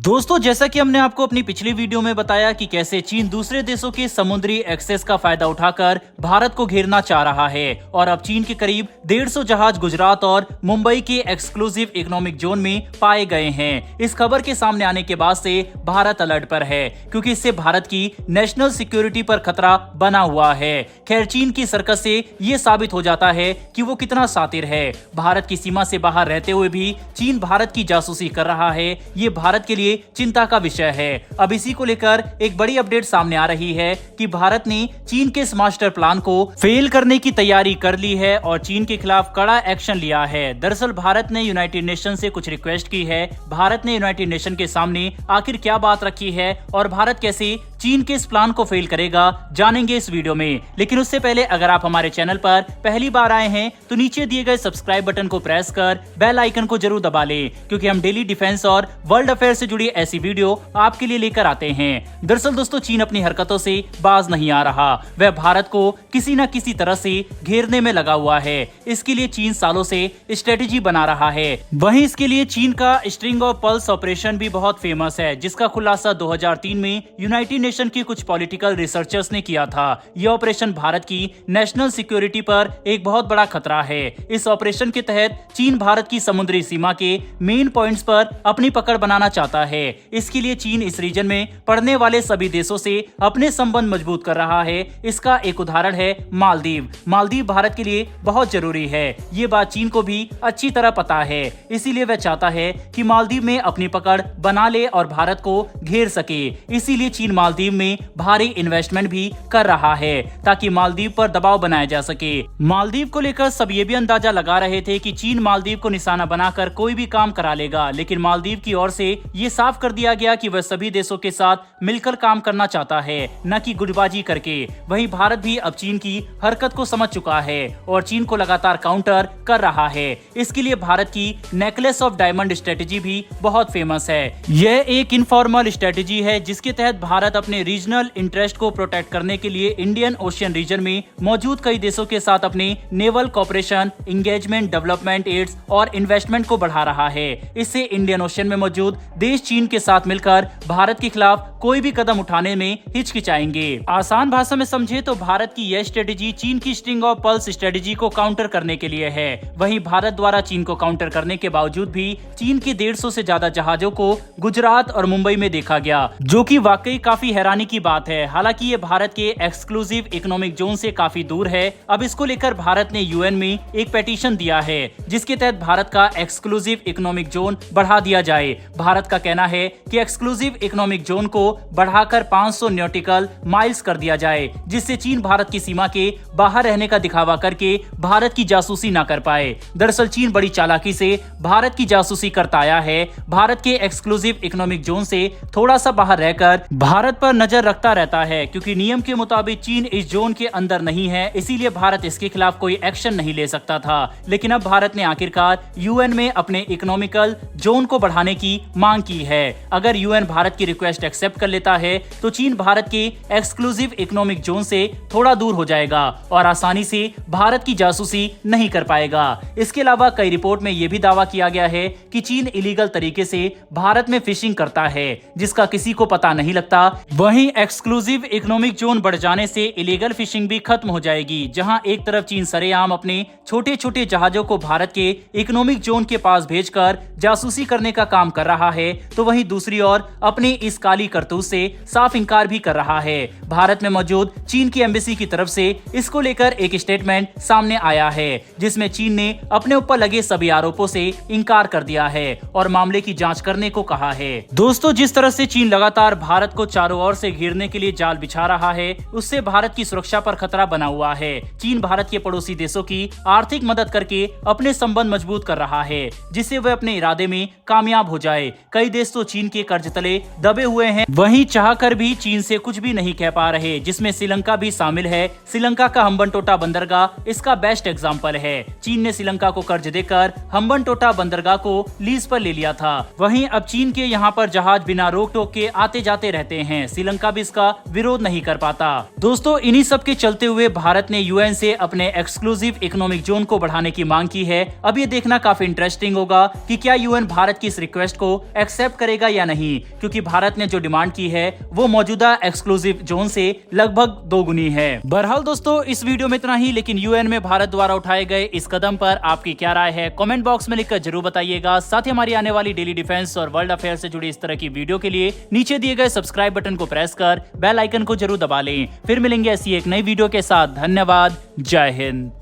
दोस्तों, जैसा कि हमने आपको अपनी पिछली वीडियो में बताया कि कैसे चीन दूसरे देशों के समुद्री एक्सेस का फायदा उठाकर भारत को घेरना चाह रहा है और अब चीन के करीब 150 जहाज गुजरात और मुंबई के एक्सक्लूसिव इकोनॉमिक जोन में पाए गए हैं। इस खबर के सामने आने के बाद से भारत अलर्ट पर है, क्योंकि इससे भारत की नेशनल सिक्योरिटी पर खतरा बना हुआ है। खैर, चीन की सरकस से ये साबित हो जाता है कि वो कितना शातिर है। भारत की सीमा से बाहर रहते हुए भी चीन भारत की जासूसी कर रहा है। ये भारत के लिए चिंता का विषय है। अब इसी को लेकर एक बड़ी अपडेट सामने आ रही है कि भारत ने चीन के इस मास्टर प्लान को फेल करने की तैयारी कर ली है और चीन के खिलाफ कड़ा एक्शन लिया है। दरअसल भारत ने यूनाइटेड नेशन से कुछ रिक्वेस्ट की है। भारत ने यूनाइटेड नेशन के सामने आखिर क्या बात रखी है और भारत कैसे चीन के इस प्लान को फेल करेगा, जानेंगे इस वीडियो में। लेकिन उससे पहले अगर आप हमारे चैनल पर पहली बार आए हैं तो नीचे दिए गए सब्सक्राइब बटन को प्रेस कर बेल आइकन को जरूर दबा लें, क्योंकि हम डेली डिफेंस और वर्ल्ड अफेयर से जुड़ी ऐसी वीडियो आपके लिए लेकर आते हैं। दरअसल दोस्तों, चीन अपनी हरकतों से बाज नहीं आ रहा। वह भारत को किसी न किसी तरह से घेरने में लगा हुआ है। इसके लिए चीन सालों से स्ट्रेटेजी बना रहा है। वहीं इसके लिए चीन का स्ट्रिंग ऑफ पल्स ऑपरेशन भी बहुत फेमस है, जिसका खुलासा 2003 में यूनाइटेड नेशन की कुछ पॉलिटिकल रिसर्चर्स ने किया था। यह ऑपरेशन भारत की नेशनल सिक्योरिटी पर एक बहुत बड़ा खतरा है। इस ऑपरेशन के तहत चीन भारत की समुद्री सीमा के मेन पॉइंट्स पर अपनी पकड़ बनाना चाहता है। इसके लिए चीन इस रीजन में पड़ने वाले सभी देशों से अपने संबंध मजबूत कर रहा है। इसका एक उदाहरण है मालदीव। मालदीव भारत के लिए बहुत जरूरी है। ये बात चीन को भी अच्छी तरह पता है, इसीलिए वह चाहता है कि मालदीव में अपनी पकड़ बना ले और भारत को घेर सके। इसीलिए चीन मालदीव में भारी इन्वेस्टमेंट भी कर रहा है ताकि मालदीव पर दबाव बनाया जा सके। मालदीव को लेकर सब ये भी अंदाजा लगा रहे थे कि चीन मालदीव को निशाना बनाकर कोई भी काम करा लेगा, लेकिन मालदीव की ओर से ये साफ कर दिया गया कि वह सभी देशों के साथ मिलकर काम करना चाहता है, न कि गुटबाजी करके। वहीं भारत भी अब चीन की हरकत को समझ चुका है और चीन को लगातार काउंटर कर रहा है। इसके लिए भारत की नेकलेस ऑफ डायमंड स्ट्रेटेजी भी बहुत फेमस है। यह एक इनफॉर्मल स्ट्रेटेजी है जिसके तहत भारत अपने रीजनल इंटरेस्ट को प्रोटेक्ट करने के लिए इंडियन ओशियन रीजन में मौजूद कई देशों के साथ अपने naval cooperation, engagement, development aids और इन्वेस्टमेंट को बढ़ा रहा है। इससे इंडियन ओशियन में मौजूद देश चीन के साथ मिलकर भारत के खिलाफ कोई भी कदम उठाने में हिचकिचाएंगे। आसान भाषा में समझे तो भारत की यह स्ट्रेटेजी चीन की स्ट्रिंग ऑफ पल्स स्ट्रेटेजी को काउंटर करने के लिए है। वहीं भारत द्वारा चीन को काउंटर करने के बावजूद भी चीन के 150 से ज्यादा जहाजों को गुजरात और मुंबई में देखा गया, जो कि वाकई काफी हैरानी की बात है। हालांकि ये भारत के एक्सक्लूसिव इकोनॉमिक जोन से काफी दूर है। अब इसको लेकर भारत ने यूएन में एक पिटीशन दिया है, जिसके तहत भारत का एक्सक्लूसिव इकोनॉमिक जोन बढ़ा दिया जाए। भारत का कहना है कि एक्सक्लूसिव इकोनॉमिक जोन को बढ़ाकर 500 नॉटिकल माइल्स कर दिया जाए, जिससे चीन भारत की सीमा के बाहर रहने का दिखावा करके भारत की जासूसी न कर पाए। दरअसल चीन बड़ी चालाकी से भारत की जासूसी करता आया है। भारत के एक्सक्लूसिव इकोनॉमिक जोन से थोड़ा सा बाहर रहकर भारत पर नजर रखता रहता है, क्योंकि नियम के मुताबिक चीन इस जोन के अंदर नहीं है, इसीलिए भारत इसके खिलाफ कोई एक्शन नहीं ले सकता था। लेकिन अब भारत ने आखिरकार यूएन में अपने इकोनॉमिकल जोन को बढ़ाने की मांग की है। अगर यूएन भारत की रिक्वेस्ट एक्सेप्ट कर लेता है तो चीन भारत के एक्सक्लूसिव इकोनॉमिक जोन से थोड़ा दूर हो जाएगा और आसानी से भारत की जासूसी नहीं कर पाएगा। इसके अलावा कई रिपोर्ट में यह भी दावा किया गया है कि चीन इलीगल तरीके से भारत में फिशिंग करता है, जिसका किसी को पता नहीं लगता। वहीं एक्सक्लूसिव इकोनॉमिक जोन बढ़ जाने से इलीगल फिशिंग भी खत्म हो जाएगी। जहां एक तरफ चीन सरेआम अपने छोटे छोटे जहाजों को भारत के इकोनॉमिक जोन के पास भेजकर जासूसी करने का काम कर रहा है, तो वहीं दूसरी ओर अपने इस काली करतूत से साफ इनकार भी कर रहा है। भारत में मौजूद चीन की एम्बेसी की तरफ से इसको लेकर एक स्टेटमेंट सामने आया है, जिसमें चीन ने अपने ऊपर लगे सभी आरोपों से इनकार कर दिया है और मामले की जांच करने को कहा है। दोस्तों, जिस तरह से चीन लगातार भारत को चारों ओर से घेरने के लिए जाल बिछा रहा है, उससे भारत की सुरक्षा पर खतरा बना हुआ है। चीन भारत के पड़ोसी देशों की आर्थिक मदद करके अपने संबंध मजबूत कर रहा है, जिससे वह अपने इरादे में कामयाब हो जाए। कई देश तो चीन के कर्ज तले दबे हुए हैं, वहीं चाहकर भी चीन से कुछ भी नहीं कह पा रहे, जिसमें श्रीलंका भी शामिल है। श्रीलंका का हम्बनटोटा बंदरगाह इसका बेस्ट एग्जाम्पल है। चीन ने श्रीलंका को कर्ज देकर हम्बनटोटा बंदरगाह को लीज पर ले लिया था। वहीं अब चीन के यहाँ पर जहाज बिना रोक टोक के आते जाते रहते हैं। श्रीलंका भी इसका विरोध नहीं कर पाता। दोस्तों, इन्हीं सब के चलते हुए भारत ने यूएन से अपने एक्सक्लूसिव इकोनॉमिक जोन को बढ़ाने की मांग की है। अब ये देखना काफी इंटरेस्टिंग होगा कि क्या यूएन भारत की इस रिक्वेस्ट को एक्सेप्ट एक्सेप्ट करेगा या नहीं, क्योंकि भारत ने जो डिमांड की है वो मौजूदा एक्सक्लूसिव जोन से लगभग 2 गुनी है। बहरहाल दोस्तों, इस वीडियो में इतना ही, लेकिन यूएन में भारत द्वारा उठाए गए इस कदम पर आपकी क्या राय है कमेंट बॉक्स में लिखकर जरूर बताइएगा। साथ ही हमारी आने वाली डेली डिफेंस और वर्ल्ड अफेयर से जुड़ी इस तरह की वीडियो के लिए नीचे दिए गए सब्सक्राइब बटन को प्रेस कर बेल आइकन को जरूर दबा लें। फिर मिलेंगे ऐसी एक नई वीडियो के साथ। धन्यवाद। जय हिंद।